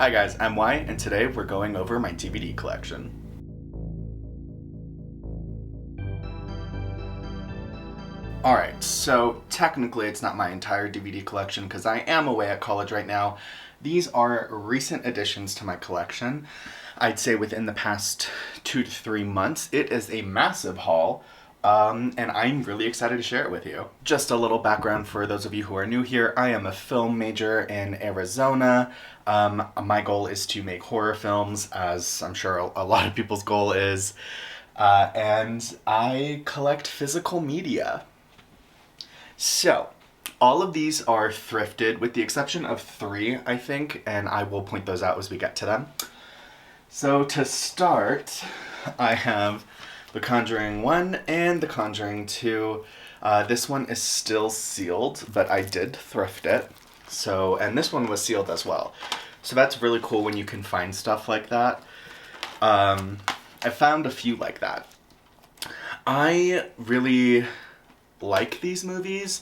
Hi guys, I'm Wyatt, and today we're going over my DVD collection. Alright, so technically it's not my entire DVD collection because I am away at college right now. These are recent additions to my collection. I'd say within the past 2 to 3 months. It is a massive haul. And I'm really excited to share it with you. Just a little background for those of you who are new here. I am a film major in Arizona. My goal is to make horror films, as I'm sure a lot of people's goal is. And I collect physical media. So, all of these are thrifted, with the exception of 3, I think, and I will point those out as we get to them. So, to start, I have The Conjuring 1 and The Conjuring 2. This one is still sealed, but I did thrift it. So, and this one was sealed as well. So that's really cool when you can find stuff like that. I found a few like that. I really like these movies,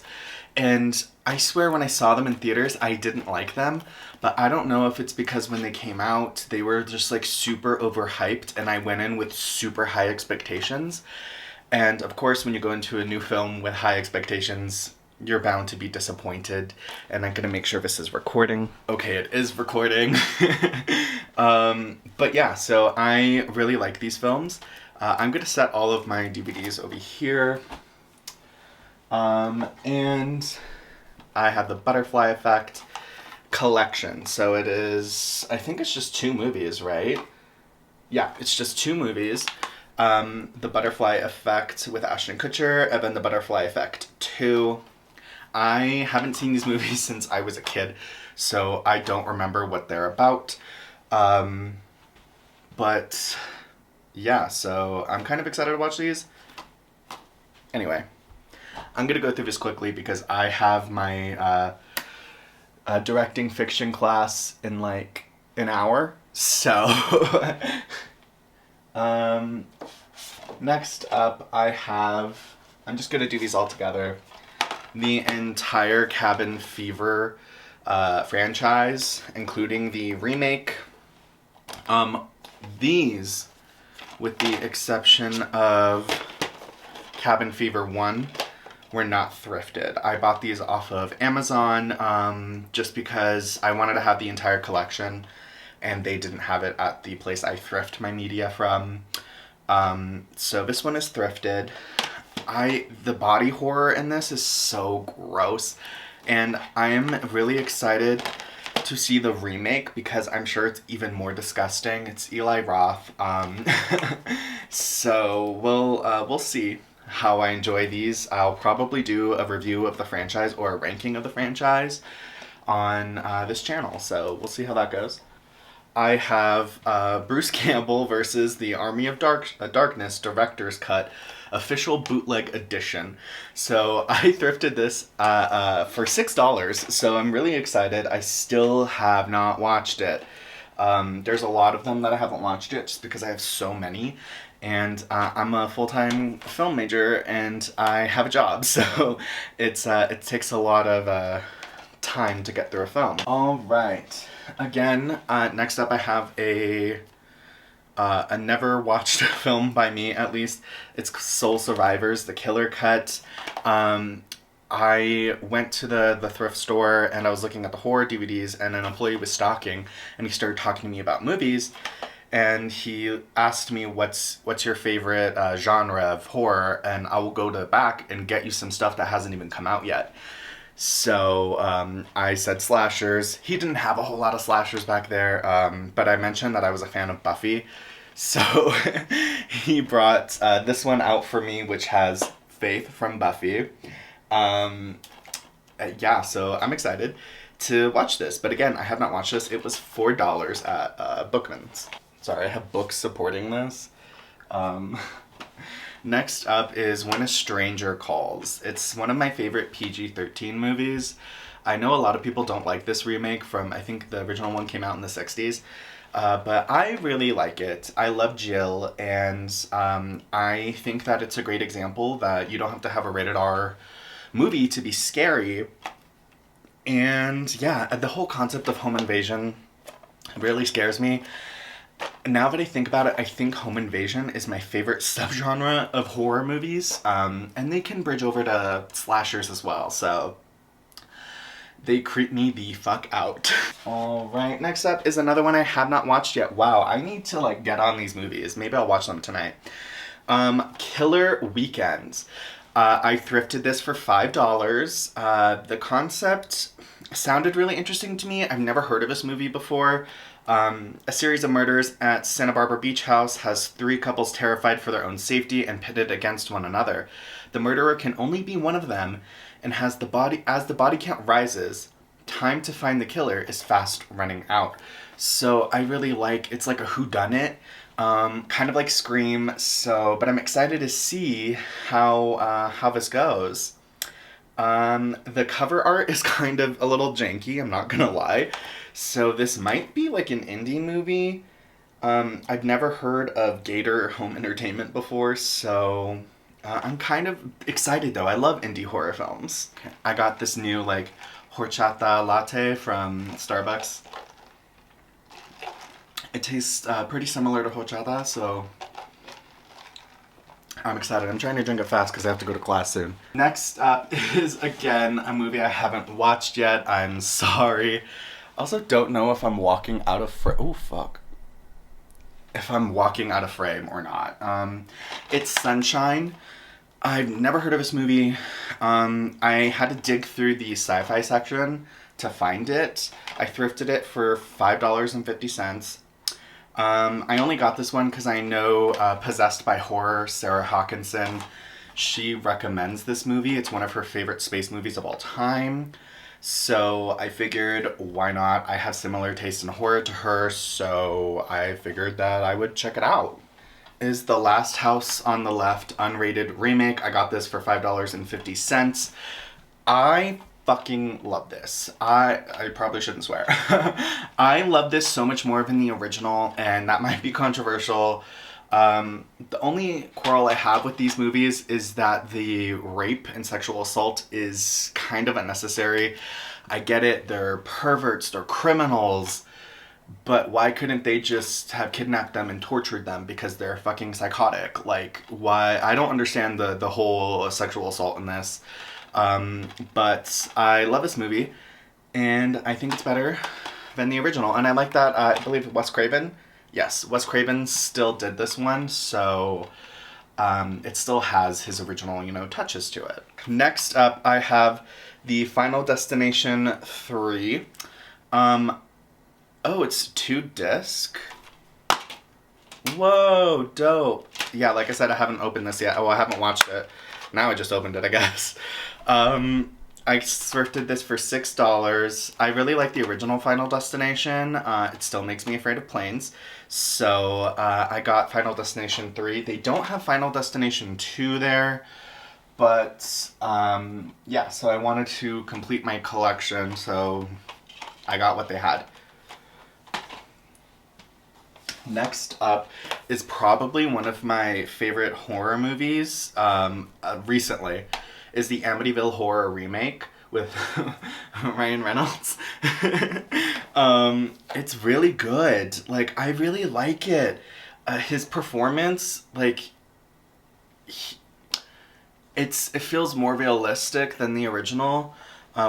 and I swear when I saw them in theaters, I didn't like them, but I don't know if it's because when they came out, they were just like super overhyped, and I went in with super high expectations. And of course, when you go into a new film with high expectations, you're bound to be disappointed. And I'm gonna make sure this is recording. Okay, it is recording. But yeah, so I really like these films. I'm gonna set all of my DVDs over here. And I have the Butterfly Effect collection. So it is, I think it's just 2 movies, right? Yeah, it's just 2 movies. The Butterfly Effect with Ashton Kutcher, and then the Butterfly Effect 2. I haven't seen these movies since I was a kid, so I don't remember what they're about. But yeah, so I'm kind of excited to watch these. Anyway, I'm going to go through this quickly because I have my directing fiction class in like an hour. So, next up I'm just going to do these all together. The entire Cabin Fever franchise, including the remake. These, with the exception of Cabin Fever 1, were not thrifted. I bought these off of Amazon just because I wanted to have the entire collection, and they didn't have it at the place I thrift my media from. So this one is thrifted. The body horror in this is so gross, and I am really excited to see the remake because I'm sure it's even more disgusting. It's Eli Roth. So we'll see how I enjoy these. I'll probably do a review of the franchise or a ranking of the franchise on this channel, so we'll see how that goes. I have Bruce Campbell versus the Army of Darkness Director's Cut Official Bootleg Edition. So I thrifted this for $6, so I'm really excited. I still have not watched it. There's a lot of them that I haven't watched yet just because I have so many. And I'm a full-time film major, and I have a job, so it takes a lot of time to get through a film. All right. Again, next up I have a never watched film by me, at least. It's Soul Survivors, the Killer Cut. I went to the thrift store, and I was looking at the horror DVDs, and an employee was stalking, and he started talking to me about movies. And he asked me, what's your favorite genre of horror, and I will go to the back and get you some stuff that hasn't even come out yet. So I said slashers. He didn't have a whole lot of slashers back there, but I mentioned that I was a fan of Buffy. So he brought this one out for me, which has Faith from Buffy. Yeah, so I'm excited to watch this. But again, I have not watched this. It was $4 at Bookman's. Sorry, I have books supporting this. Next up is When a Stranger Calls. It's one of my favorite PG-13 movies. I know a lot of people don't like this remake from, I think the original one came out in the 60s. But I really like it. I love Jill, and I think that it's a great example that you don't have to have a rated R movie to be scary. And yeah, the whole concept of home invasion It really scares me. Now that I think about it, I think home invasion is my favorite subgenre of horror movies. And they can bridge over to slashers as well, so they creep me the fuck out. Alright, next up is another one I have not watched yet. Wow, I need to like get on these movies. Maybe I'll watch them tonight. Killer Weekends. I thrifted this for $5. The concept sounded really interesting to me. I've never heard of this movie before. A series of murders at Santa Barbara Beach House has 3 couples terrified for their own safety and pitted against one another. The murderer can only be one of them, and as the body count rises, time to find the killer is fast running out. So I really like, it's like a whodunit, kind of like Scream. But I'm excited to see how this goes. The cover art is kind of a little janky, I'm not gonna lie. So this might be like an indie movie. I've never heard of Gator Home Entertainment before, so I'm kind of excited though. I love indie horror films. Okay. I got this new like horchata latte from Starbucks. It tastes pretty similar to horchata, so I'm excited. I'm trying to drink it fast because I have to go to class soon. Next up is, again, a movie I haven't watched yet. I'm sorry. Also don't know if I'm walking out of frame. Oh, fuck. If I'm walking out of frame or not. It's Sunshine. I've never heard of this movie. I had to dig through the sci-fi section to find it. I thrifted it for $5.50. I only got this one because I know Possessed by Horror, Sarah Hawkinson, she recommends this movie. It's one of her favorite space movies of all time. So I figured, why not? I have similar taste in horror to her, so I figured that I would check it out. Is The Last House on the Left unrated remake. I got this for $5.50. I fucking love this. I probably shouldn't swear. I love this so much more than the original, and that might be controversial. The only quarrel I have with these movies is that the rape and sexual assault is kind of unnecessary. I get it, they're perverts, they're criminals, but why couldn't they just have kidnapped them and tortured them because they're fucking psychotic? Like, why? I don't understand the whole sexual assault in this. But I love this movie, and I think it's better than the original. And I like that, I believe Wes Craven. Yes, Wes Craven still did this one, so it still has his original, touches to it. Next up, I have the Final Destination 3. Oh, it's 2-disc? Whoa, dope. Yeah, like I said, I haven't opened this yet. Oh, I haven't watched it. Now I just opened it, I guess. I thrifted this for $6. I really like the original Final Destination. It still makes me afraid of planes. So I got Final Destination 3. They don't have Final Destination 2 there. But yeah, so I wanted to complete my collection. So I got what they had. Next up is probably one of my favorite horror movies recently. Is the Amityville Horror remake with Ryan Reynolds. It's really good. Like, I really like it. His performance, like, it feels more realistic than the original,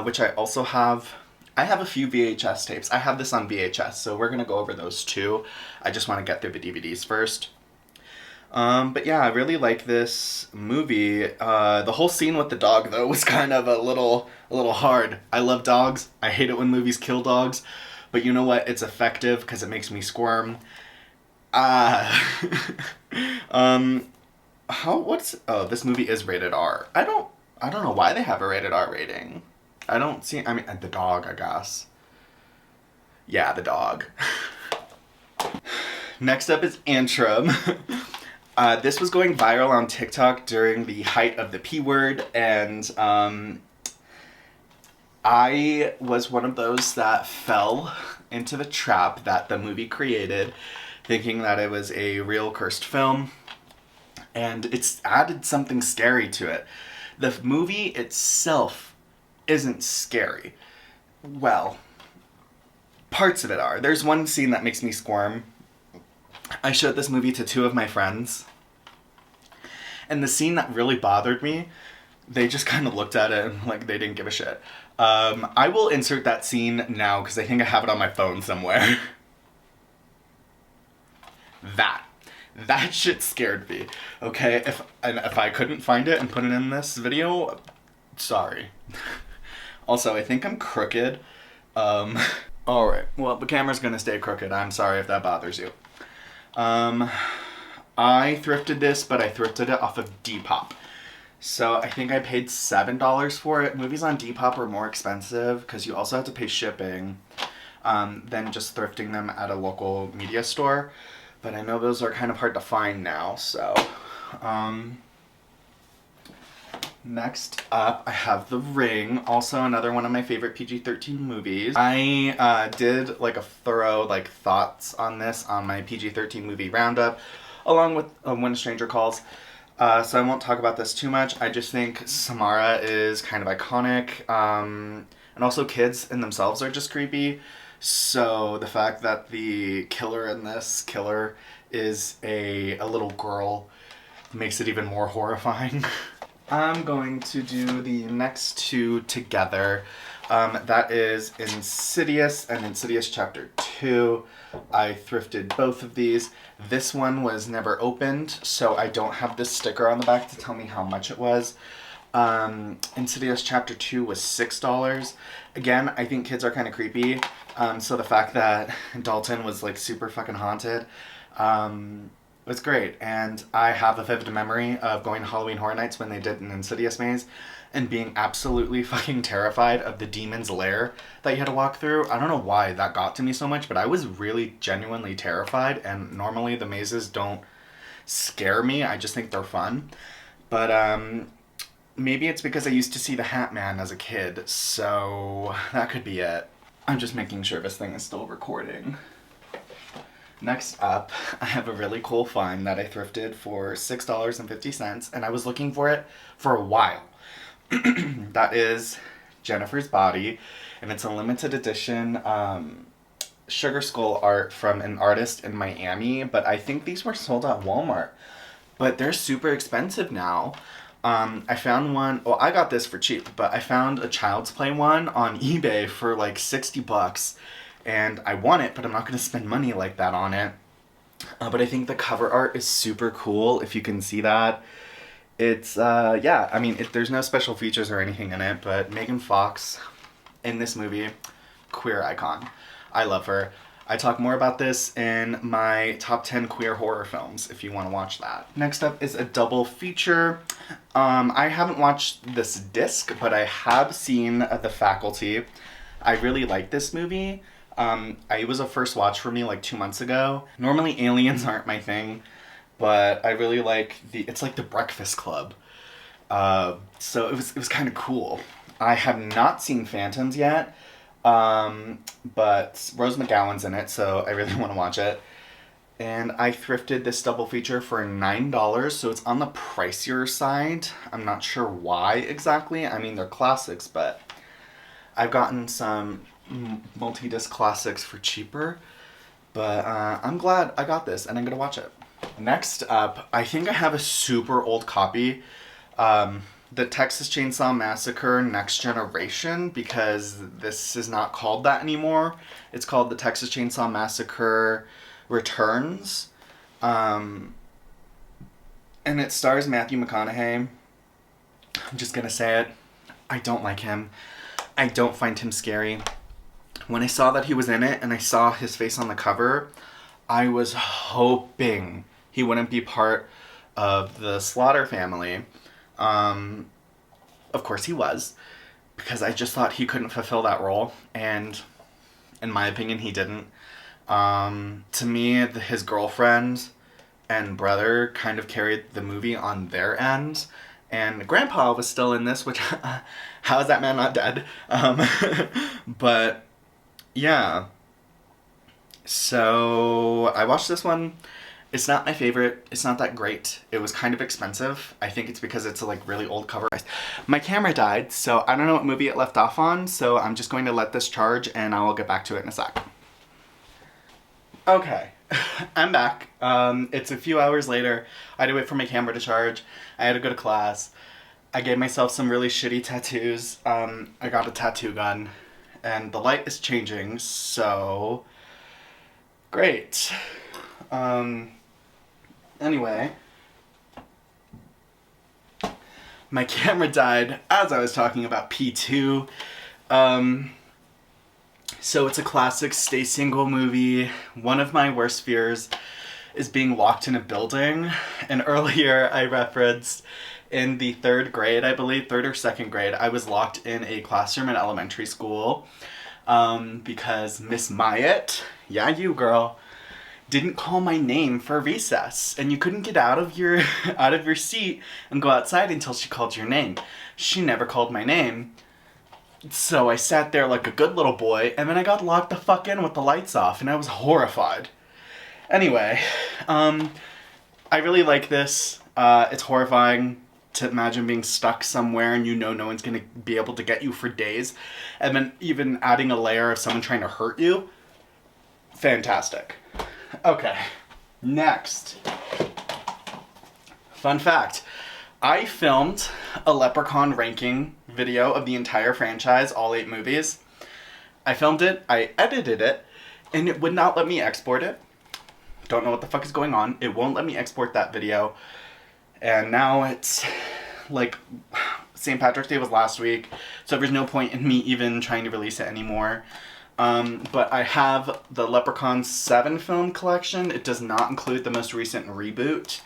which I also have. I have a few VHS tapes. I have this on VHS, so we're gonna go over those too. I just want to get through the DVDs first. But yeah, I really like this movie. The whole scene with the dog, though, was kind of a little hard. I love dogs. I hate it when movies kill dogs. But you know what? It's effective because it makes me squirm. This movie is rated R. I don't know why they have a rated R rating. The dog, I guess. Yeah, the dog. Next up is Antrim. This was going viral on TikTok during the height of the P word, and I was one of those that fell into the trap that the movie created, thinking that it was a real cursed film, and it's added something scary to it. The movie itself isn't scary. Well, Parts of it are. There's one scene that makes me squirm. I showed this movie to 2 of my friends, and the scene that really bothered me, they just kind of looked at it and like they didn't give a shit. I will insert that scene now because I think I have it on my phone somewhere. That shit scared me. Okay, if I couldn't find it and put it in this video, sorry. Also, I think I'm crooked. Alright, well, the camera's gonna stay crooked. I'm sorry if that bothers you. I thrifted this, but I thrifted it off of Depop. So I think I paid $7 for it. Movies on Depop are more expensive because you also have to pay shipping than just thrifting them at a local media store. But I know those are kind of hard to find now, so... Next up, I have The Ring, also another one of my favorite PG-13 movies. I did like a thorough thoughts on this on my PG-13 movie roundup, along with When a Stranger Calls. So I won't talk about this too much. I just think Samara is kind of iconic, and also kids in themselves are just creepy. So the fact that the killer in this is a little girl makes it even more horrifying. I'm going to do the next 2 together. That is Insidious and Insidious Chapter 2. I thrifted both of these. This one was never opened, so I don't have this sticker on the back to tell me how much it was. Insidious Chapter 2 was $6. Again, I think kids are kind of creepy, so the fact that Dalton was super fucking haunted was great. And I have a vivid memory of going to Halloween Horror Nights when they did an Insidious maze and being absolutely fucking terrified of the demon's lair that you had to walk through. I don't know why that got to me so much, but I was really genuinely terrified, and normally the mazes don't scare me. I just think they're fun. But maybe it's because I used to see the Hat Man as a kid, so that could be it. I'm just making sure this thing is still recording. Next up, I have a really cool find that I thrifted for $6.50, and I was looking for it for a while. That is Jennifer's Body, and it's a limited edition sugar skull art from an artist in Miami, but I think these were sold at Walmart. But they're super expensive now. I found one, well, I got this for cheap, but I found a Child's Play one on eBay for $60. And I want it, but I'm not going to spend money like that on it. But I think the cover art is super cool, if you can see that. It's, yeah, I mean, there's no special features or anything in it, but Megan Fox in this movie, queer icon. I love her. I talk more about this in my top 10 queer horror films, if you want to watch that. Next up is a double feature. I haven't watched this disc, but I have seen The Faculty. I really like this movie. It was a first watch for me 2 months ago. Normally aliens aren't my thing, but I really like it's like The Breakfast Club. So it was kind of cool. I have not seen Phantoms yet, but Rose McGowan's in it, so I really want to watch it. And I thrifted this double feature for $9, so it's on the pricier side. I'm not sure why exactly. I mean, they're classics, but I've gotten some multi-disc classics for cheaper, but I'm glad I got this and I'm gonna watch it. Next up, I think I have a super old copy, the Texas Chainsaw Massacre Next Generation, because this is not called that anymore. It's called the Texas Chainsaw Massacre Returns, and it stars Matthew McConaughey. I'm just gonna say it, I don't like him. I don't find him scary. When I saw that he was in it and I saw his face on the cover, I was hoping he wouldn't be part of the Slaughter family. Of course he was, because I just thought he couldn't fulfill that role, and in my opinion he didn't. To me, his girlfriend and brother kind of carried the movie on their end. And Grandpa was still in this, which, how is that man not dead? But, yeah. So, I watched this one. It's not my favorite. It's not that great. It was kind of expensive. I think it's because it's a really old cover. My camera died, so I don't know what movie it left off on, so I'm just going to let this charge and I'll get back to it in a sec. Okay, I'm back. It's a few hours later. I had to wait for my camera to charge. I had to go to class. I gave myself some really shitty tattoos. I got a tattoo gun, and the light is changing, so great. Um, anyway, my camera died as I was talking about P2. Um, So it's a classic stay single movie. One of my worst fears is being locked in a building. And earlier I referenced in the third grade, I believe, third or second grade, I was locked in a classroom in elementary school because Miss Myatt, yeah, you girl, didn't call my name for recess, and you couldn't get out of your out of your seat and go outside until she called your name. She never called my name. So I sat there like a good little boy, and then I got locked the fuck in with the lights off, and I was horrified. Anyway, I really like this. It's horrifying to imagine being stuck somewhere and you know no one's gonna be able to get you for days. And then even adding a layer of someone trying to hurt you. Fantastic. Okay, next. Fun fact. I filmed a Leprechaun ranking video of the entire franchise, all 8 movies. I filmed it, I edited it, and it would not let me export it. Don't know what the fuck is going on. It won't let me export that video. And now it's like St. Patrick's Day was last week, so there's no point in me even trying to release it anymore. But I have the Leprechaun 7 film collection. It does not include the most recent reboot.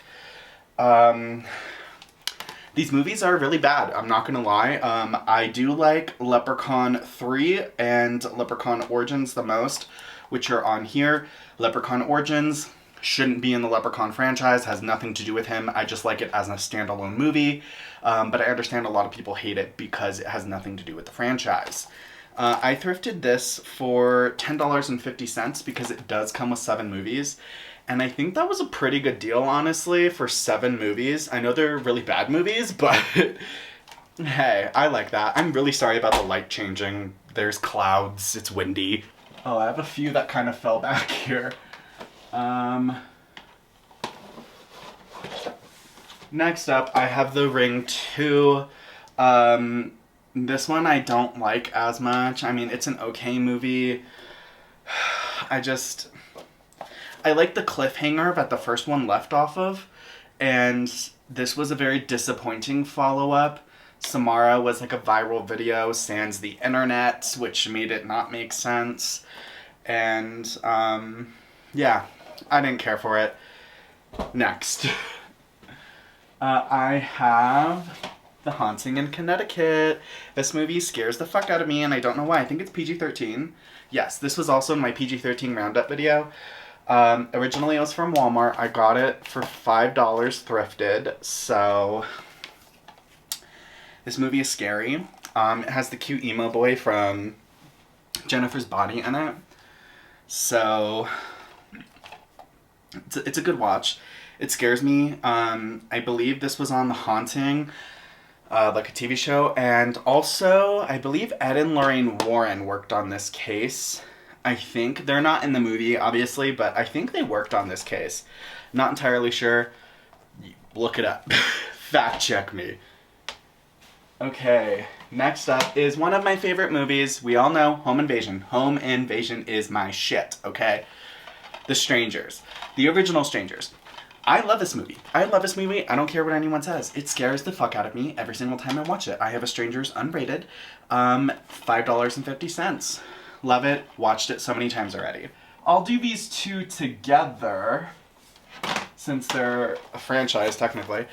These movies are really bad, I'm not gonna lie. I do like Leprechaun 3 and Leprechaun Origins the most, which are on here. Leprechaun Origins shouldn't be in the Leprechaun franchise, has nothing to do with him. I just like it as a standalone movie, but I understand a lot of people hate it because it has nothing to do with the franchise. I thrifted this for $10.50 because it does come with 7 movies. And I think that was a pretty good deal, honestly, for 7 movies. I know they're really bad movies, but hey, I like that. I'm really sorry about the light changing. There's clouds, it's windy. Oh, I have a few that kind of fell back here. Next up, I have The Ring 2. This one I don't like as much. I mean, it's an okay movie. I like the cliffhanger that the first one left off of, and this was a very disappointing follow-up. Samara was like a viral video, sans the internet, which made it not make sense. And, yeah, I didn't care for it. Next. I have The Haunting in Connecticut. This movie scares the fuck out of me, and I don't know why. I think it's PG-13. Yes, this was also in my PG-13 roundup video. Originally it was from Walmart. I got it for $5 thrifted, so this movie is scary. It has the cute emo boy from Jennifer's Body in it, so it's a good watch. It scares me. I believe this was on The Haunting, like a TV show, and also I believe Ed and Lorraine Warren worked on this case. I think they're not in the movie, obviously, but I think they worked on this case. Not entirely sure. Look it up. Fact check me. Okay, next up is one of my favorite movies. We all know Home Invasion. Home Invasion is my shit, okay? The Strangers. The original Strangers. I love this movie. I love this movie. I don't care what anyone says. It scares the fuck out of me every single time I watch it. I have a Strangers unrated. $5.50. Love it. Watched it so many times already. I'll do these two together, since they're a franchise, technically.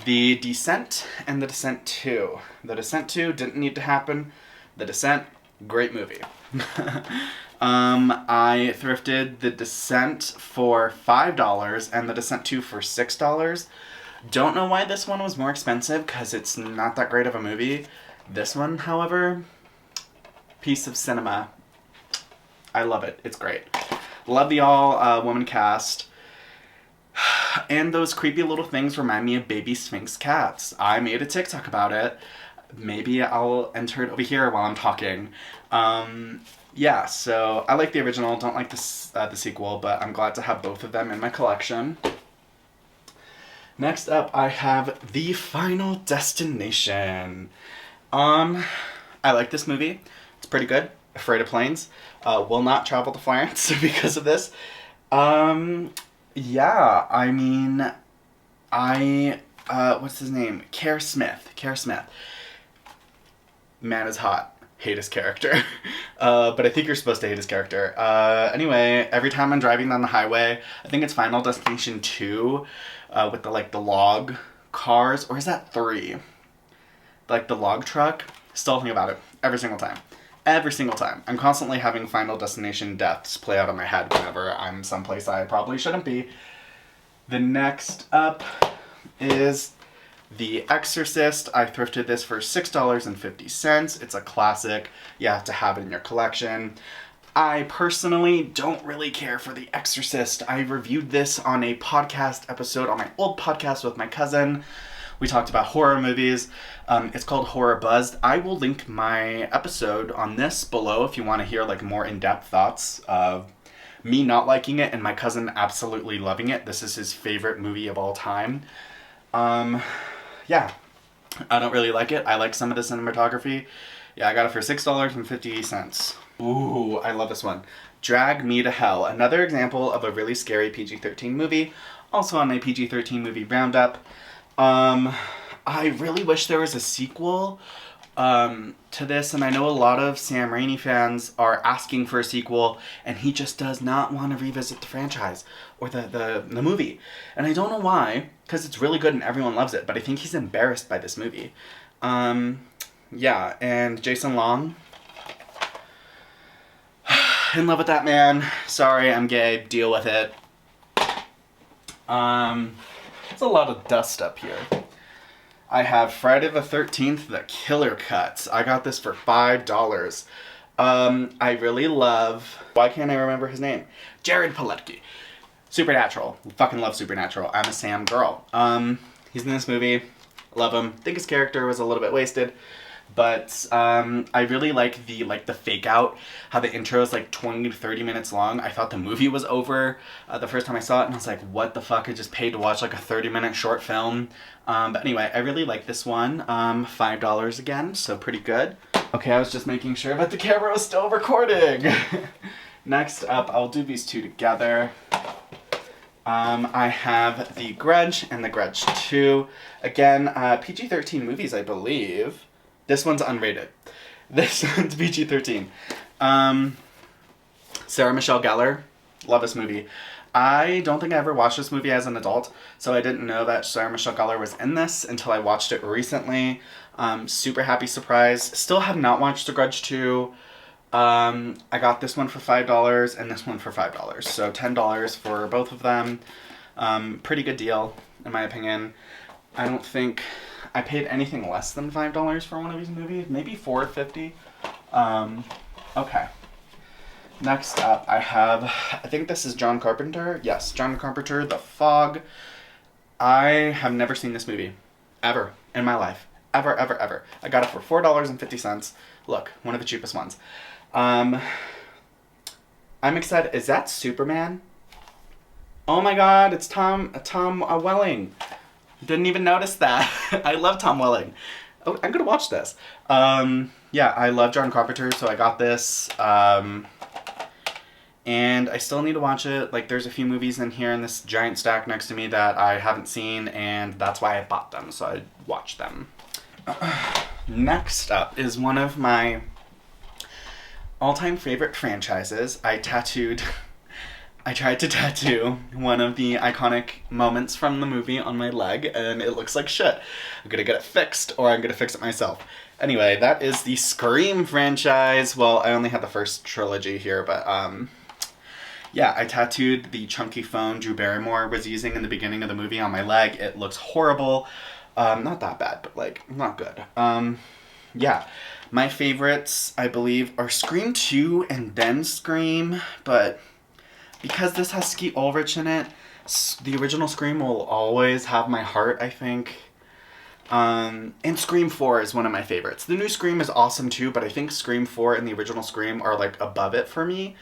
The Descent and The Descent 2. The Descent 2 didn't need to happen. The Descent, great movie. I thrifted The Descent for $5 and The Descent 2 for $6. Don't know why this one was more expensive, because it's not that great of a movie. This one, however, piece of cinema. I love it. It's great. Love the all-woman cast. And those creepy little things remind me of baby Sphinx cats. I made a TikTok about it. Maybe I'll enter it over here while I'm talking. Yeah, so I like the original, don't like the sequel, but I'm glad to have both of them in my collection. Next up, I have The Final Destination. I like this movie. It's pretty good. Afraid of planes. Will not travel to France because of this. Yeah, I mean, what's his name? Kerr Smith. Man is hot. Hate his character. But I think you're supposed to hate his character. Anyway, every time I'm driving down the highway, I think it's Final Destination 2, with the log cars, or is that 3? Like the log truck. Still think about it every single time. Every single time. I'm constantly having Final Destination deaths play out in my head whenever I'm someplace I probably shouldn't be. The next up is The Exorcist. I thrifted this for $6.50. It's a classic. You have to have it in your collection. I personally don't really care for The Exorcist. I reviewed this on a podcast episode, on my old podcast with my cousin. We talked about horror movies. It's called Horror Buzzed. I will link my episode on this below if you want to hear more in-depth thoughts of me not liking it and my cousin absolutely loving it. This is his favorite movie of all time. Yeah, I don't really like it. I like some of the cinematography. Yeah, I got it for $6.50. Ooh, I love this one. Drag Me to Hell. Another example of a really scary PG-13 movie. Also on my PG-13 movie roundup. I really wish there was a sequel to this, and I know a lot of Sam Raimi fans are asking for a sequel, and he just does not want to revisit the franchise or the movie. And I don't know why, because it's really good and everyone loves it, but I think he's embarrassed by this movie. Yeah, and Jason Long. In love with that man. Sorry, I'm gay. Deal with it. There's a lot of dust up here. I have Friday the 13th, The Killer Cuts. I got this for $5. I really love... Why can't I remember his name? Jared Padalecki. Supernatural. Fucking love Supernatural. I'm a Sam girl. He's in this movie. Love him. Think his character was a little bit wasted. But I really like the fake out, how the intro is 20 to 30 minutes long. I thought the movie was over the first time I saw it, and I was like, what the fuck? I just paid to watch a 30-minute short film. But anyway, I really like this one. $5 again, so pretty good. Okay, I was just making sure that the camera was still recording. Next up, I'll do these two together. I have The Grudge and The Grudge 2. Again, PG-13 movies, I believe. This one's unrated. This one's PG-13. Sarah Michelle Gellar. Love this movie. I don't think I ever watched this movie as an adult, so I didn't know that Sarah Michelle Gellar was in this until I watched it recently. Super happy surprise. Still have not watched The Grudge 2. I got this one for $5 and this one for $5. So $10 for both of them. Pretty good deal, in my opinion. I don't think I paid anything less than $5 for one of these movies. Maybe $4.50. Okay. Next up, I think this is John Carpenter. Yes, John Carpenter, The Fog. I have never seen this movie. Ever. In my life. Ever, ever, ever. I got it for $4.50. Look, one of the cheapest ones. I'm excited. Is that Superman? Oh my god, it's Tom Welling. Didn't even notice that. I love Tom Welling. Oh, I'm gonna watch this. Yeah, I love John Carpenter, so I got this. And I still need to watch it. There's a few movies in here in this giant stack next to me that I haven't seen, and that's why I bought them, so I watched them. Next up is one of my all-time favorite franchises. I tried to tattoo one of the iconic moments from the movie on my leg, and it looks like shit. I'm gonna get it fixed, or I'm gonna fix it myself. Anyway, that is the Scream franchise. Well, I only had the first trilogy here, but, yeah, I tattooed the chunky phone Drew Barrymore was using in the beginning of the movie on my leg. It looks horrible. Not that bad, but, not good. Yeah. My favorites, I believe, are Scream 2 and then Scream, but because this has Skeet Ulrich in it, the original Scream will always have my heart, I think. And Scream 4 is one of my favorites. The new Scream is awesome too, but I think Scream 4 and the original Scream are like above it for me.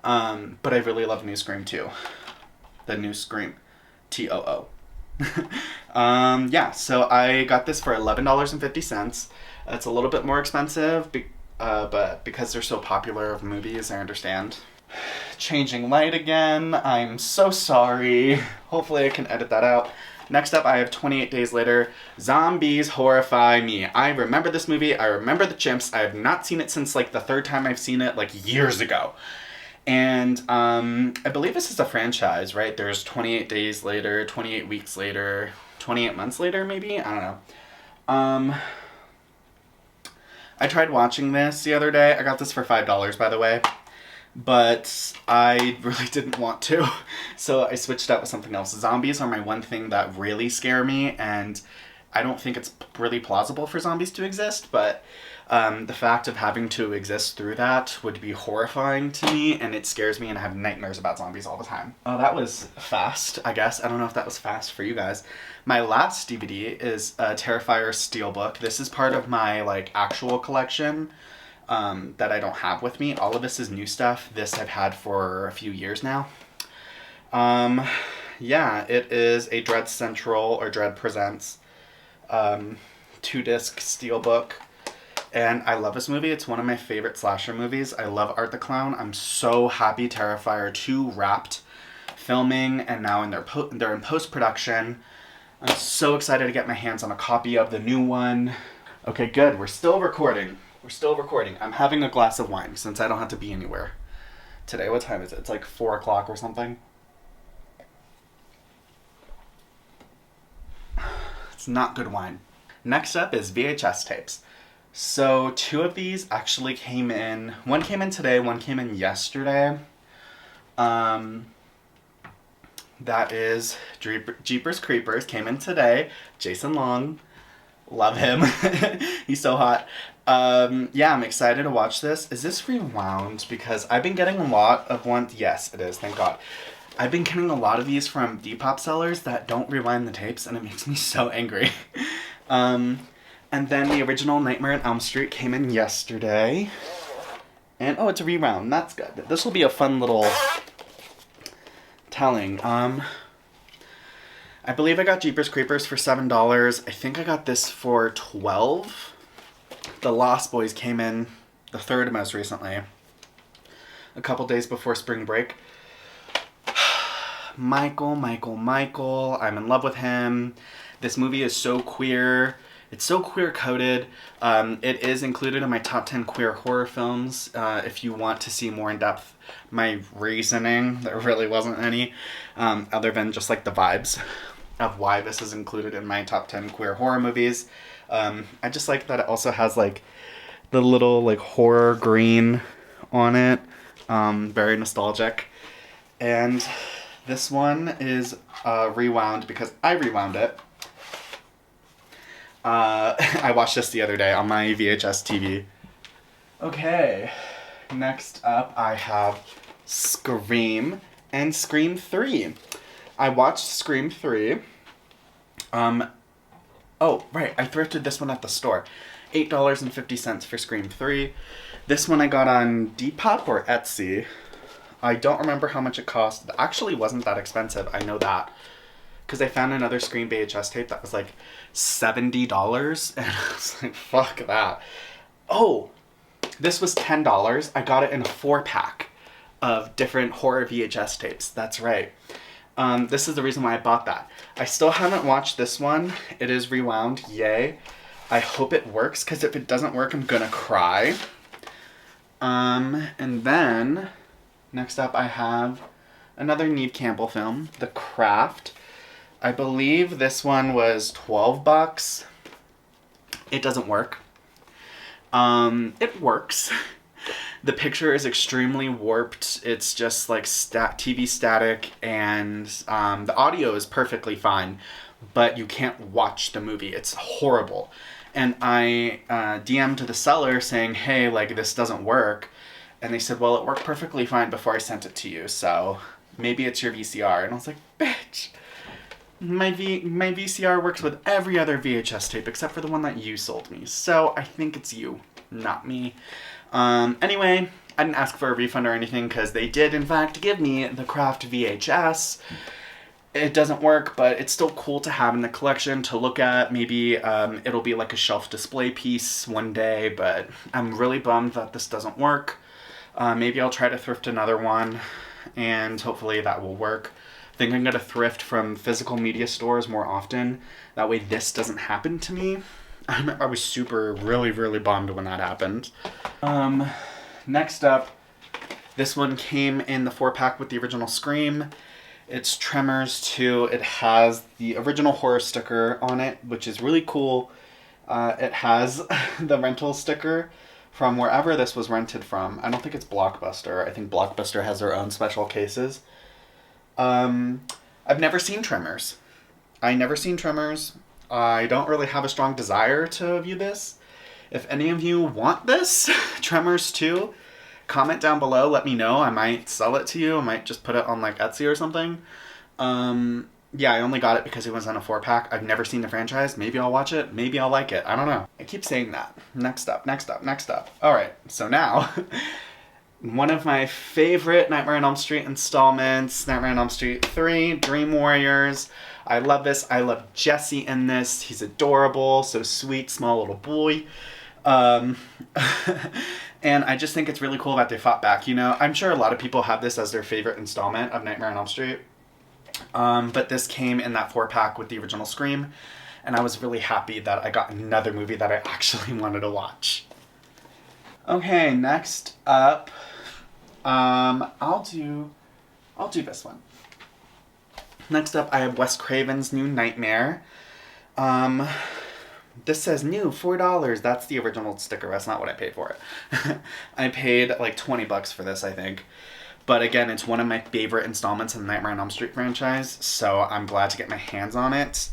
But I really love new Scream 2. The new Scream. TOO. Yeah, so I got this for $11.50. It's a little bit more expensive, but because they're so popular of movies, I understand. Changing light again. I'm so sorry. Hopefully I can edit that out. Next up, I have 28 Days Later. Zombies horrify me. I remember this movie. I remember the chimps. I have not seen it since like the third time I've seen it, like years ago. And I believe this is a franchise, right? There's 28 Days Later, 28 Weeks Later, 28 Months Later, maybe? I don't know. I tried watching this the other day. I got this for $5, by the way. But I really didn't want to, so I switched out with something else. Zombies are my one thing that really scare me, and I don't think it's really plausible for zombies to exist, but the fact of having to exist through that would be horrifying to me, and it scares me, and I have nightmares about zombies all the time. Oh, that was fast, I guess. I don't know if that was fast for you guys. My last DVD is a Terrifier Steelbook. This is part of my, like, actual collection. That I don't have with me. All of this is new stuff. This I've had for a few years now. Yeah, it is a Dread Central or Dread Presents 2-disc steelbook. And I love this movie. It's one of my favorite slasher movies. I love Art the Clown. I'm so happy Terrifier 2 wrapped filming and now they're in post-production. I'm so excited to get my hands on a copy of the new one. Okay, good. We're still recording. I'm having a glass of wine since I don't have to be anywhere today. What time is it? It's like 4 o'clock or something. It's not good wine. Next up is VHS tapes. So 2 of these actually came in. One came in today, one came in yesterday. That is Jeepers Creepers came in today. Jason Long. Love him. He's so hot. Yeah, I'm excited to watch this. Is this rewound? Because I've been getting a lot of ones. Yes, it is. Thank God. I've been getting a lot of these from Depop sellers that don't rewind the tapes, and it makes me so angry. And then the original Nightmare on Elm Street came in yesterday. And, oh, it's a rewound. That's good. This will be a fun little telling. I believe I got Jeepers Creepers for $7. I think I got this for $12. The Lost Boys came in the third most recently. A couple days before spring break. Michael. I'm in love with him. This movie is so queer. It's so queer-coded. It is included in my top 10 queer horror films. If you want to see more in depth my reasoning, there really wasn't any, other than just like the vibes of why this is included in my top 10 queer horror movies. I just like that it also has like the little like horror green on it. Very nostalgic. And this one is rewound because I rewound it. I watched this the other day on my VHS TV. Okay, next up I have Scream and Scream 3. I watched Scream 3. Oh, right, I thrifted this one at the store. $8.50 for Scream 3. This one I got on Depop or Etsy. I don't remember how much it cost. It actually wasn't that expensive, I know that. Because I found another Scream VHS tape that was like $70. And I was like, fuck that. Oh, this was $10. I got it in a 4-pack of different horror VHS tapes. That's right. This is the reason why I bought that. I still haven't watched this one. It is rewound. Yay. I hope it works, because if it doesn't work, I'm gonna cry. And then, next up I have another Neve Campbell film, The Craft. I believe this one was $12. It doesn't work. It works. The picture is extremely warped. It's just like TV static, and the audio is perfectly fine, but you can't watch the movie. It's horrible. And I DM'd the seller saying, hey, like, this doesn't work. And they said, well, it worked perfectly fine before I sent it to you, so maybe it's your VCR. And I was like, bitch. my VCR works with every other VHS tape except for the one that you sold me. So I think it's you, not me. Anyway, I didn't ask for a refund or anything because they did in fact give me the Craft VHS. It doesn't work, but it's still cool to have in the collection to look at. Maybe it'll be like a shelf display piece one day, but I'm really bummed that this doesn't work. Maybe I'll try to thrift another one, and hopefully that will work. I think I'm going to thrift from physical media stores more often. That way this doesn't happen to me. I was really bummed when that happened. Next up, this one came in the 4-pack with the original Scream. It's Tremors 2. It has the original horror sticker on it, which is really cool. It has the rental sticker from wherever this was rented from. I don't think it's Blockbuster. I think Blockbuster has their own special cases. I've never seen Tremors. I don't really have a strong desire to view this. If any of you want this, Tremors 2, comment down below, let me know. I might sell it to you. I might just put it on like Etsy or something. Yeah, I only got it because it was on a 4-pack. I've never seen the franchise. Maybe I'll watch it. Maybe I'll like it. I don't know. I keep saying that. Next up. Alright, so now, one of my favorite Nightmare on Elm Street installments, Nightmare on Elm Street 3, Dream Warriors. I love this. I love Jesse in this. He's adorable, so sweet, small little boy. And I just think it's really cool that they fought back. You know, I'm sure a lot of people have this as their favorite installment of Nightmare on Elm Street. But this came in that 4-pack with the original Scream, and I was really happy that I got another movie that I actually wanted to watch. Okay, next up, I'll do this one. Next up, I have Wes Craven's New Nightmare. This says new, $4. That's the original sticker. That's not what I paid for it. I paid like $20 for this, I think. But again, it's one of my favorite installments in the Nightmare on Elm Street franchise, so I'm glad to get my hands on it.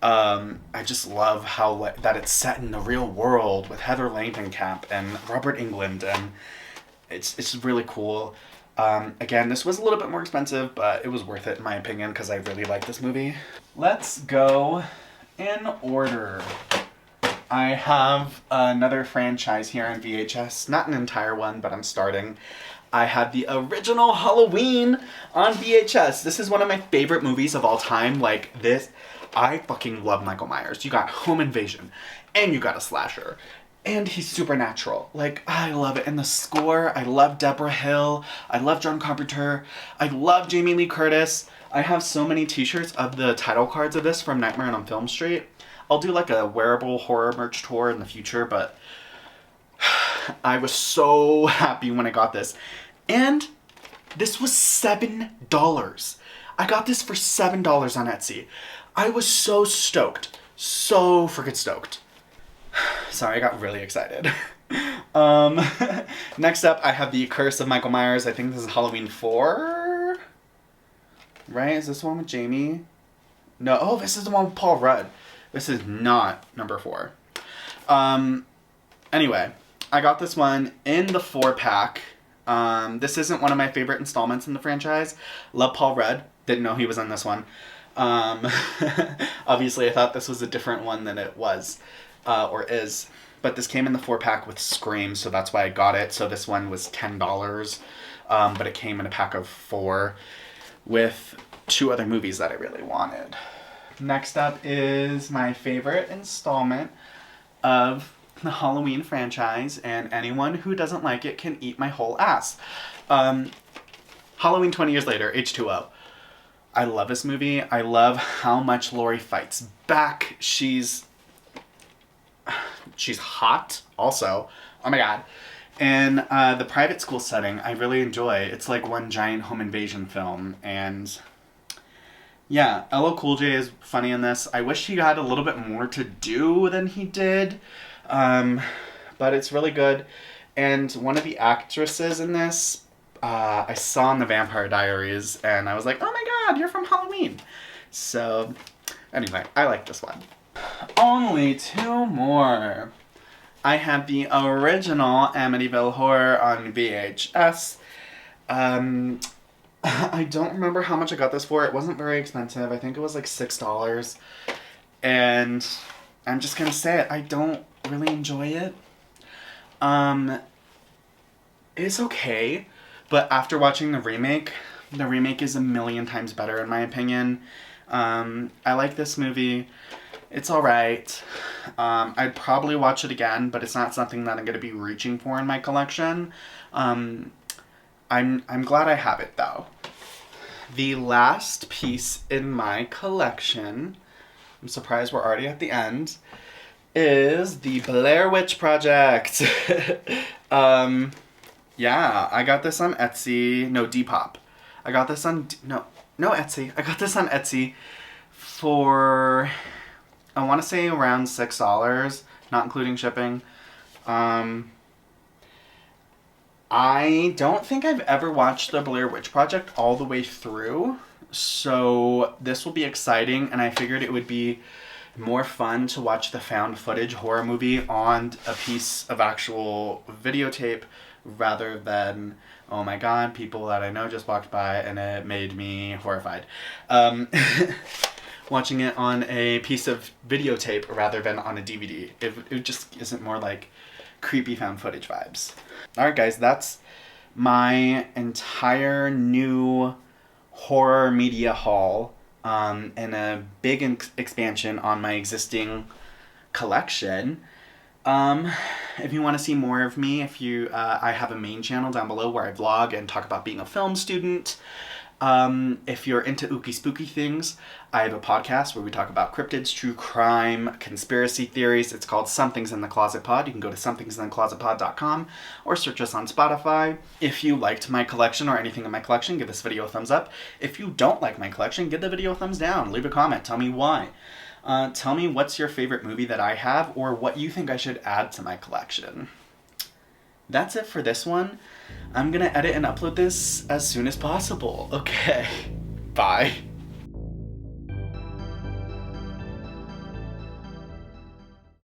I just love how that it's set in the real world with Heather Langenkamp and Robert Englund, and it's really cool. Again, this was a little bit more expensive, but it was worth it in my opinion because I really like this movie. Let's go in order. I have another franchise here on VHS, not an entire one, but I'm starting. I had the original Halloween on VHS. This is one of my favorite movies of all time. Like this, I fucking love Michael Myers. You got home invasion, and you got a slasher, and he's supernatural. Like, I love it. And the score, I love Deborah Hill. I love John Carpenter. I love Jamie Lee Curtis. I have so many t-shirts of the title cards of this from Nightmare on Film Street. I'll do like a wearable horror merch tour in the future, but I was so happy when I got this. And this was $7. I got this for $7 on Etsy. I was so stoked. So freaking stoked. Sorry, I got really excited. Next up, I have the Curse of Michael Myers. I think this is Halloween 4. Right? Is this the one with Jamie? No. Oh, this is the one with Paul Rudd. This is not number 4. Anyway, I got this one in the 4-pack. This isn't one of my favorite installments in the franchise. Love Paul Rudd. Didn't know he was in this one. Obviously, I thought this was a different one than it was, or is. But this came in the 4-pack with Scream, so that's why I got it. So this one was $10, but it came in a pack of 4 with 2 other movies that I really wanted. Next up is my favorite installment of the Halloween franchise, and anyone who doesn't like it can eat my whole ass. Halloween 20 Years Later, H2O. I love this movie. I love how much Laurie fights back. She's hot also. Oh my god. And the private school setting, I really enjoy. It's like one giant home invasion film, and yeah, LL Cool J is funny in this. I wish he had a little bit more to do than he did, but it's really good. And one of the actresses in this, I saw in the Vampire Diaries, and I was like, oh my god, you're from Halloween. So, anyway, I like this one. Only 2 more. I have the original Amityville Horror on VHS. I don't remember how much I got this for. It wasn't very expensive. I think it was like $6. And I'm just gonna say it. I don't really enjoy it. Um, it's okay, but after watching the remake is a million times better in my opinion. I like this movie. It's alright. I'd probably watch it again, but it's not something that I'm going to be reaching for in my collection. I'm glad I have it though. The last piece in my collection, I'm surprised we're already at the end, is the Blair Witch Project. Yeah, I got this on Etsy. No, Depop. I got this on no Etsy. I got this on Etsy for, I want to say around $6, not including shipping. I don't think I've ever watched the Blair Witch Project all the way through, so this will be exciting, and I figured it would be more fun to watch the found footage horror movie on a piece of actual videotape rather than, oh my god, people that I know just walked by and it made me horrified. Watching it on a piece of videotape rather than on a DVD. It just isn't more like creepy found footage vibes. Alright guys, that's my entire new horror media haul, and a big expansion on my existing collection. If you want to see more of me, I have a main channel down below where I vlog and talk about being a film student. If you're into ooky spooky things, I have a podcast where we talk about cryptids, true crime, conspiracy theories. It's called Something's in the Closet Pod. You can go to somethingsintheclosetpod.com or search us on Spotify. If you liked my collection or anything in my collection, give this video a thumbs up. If you don't like my collection, give the video a thumbs down. Leave a comment. Tell me why. Tell me what's your favorite movie that I have or what you think I should add to my collection. That's it for this one. I'm gonna edit and upload this as soon as possible. Okay, bye.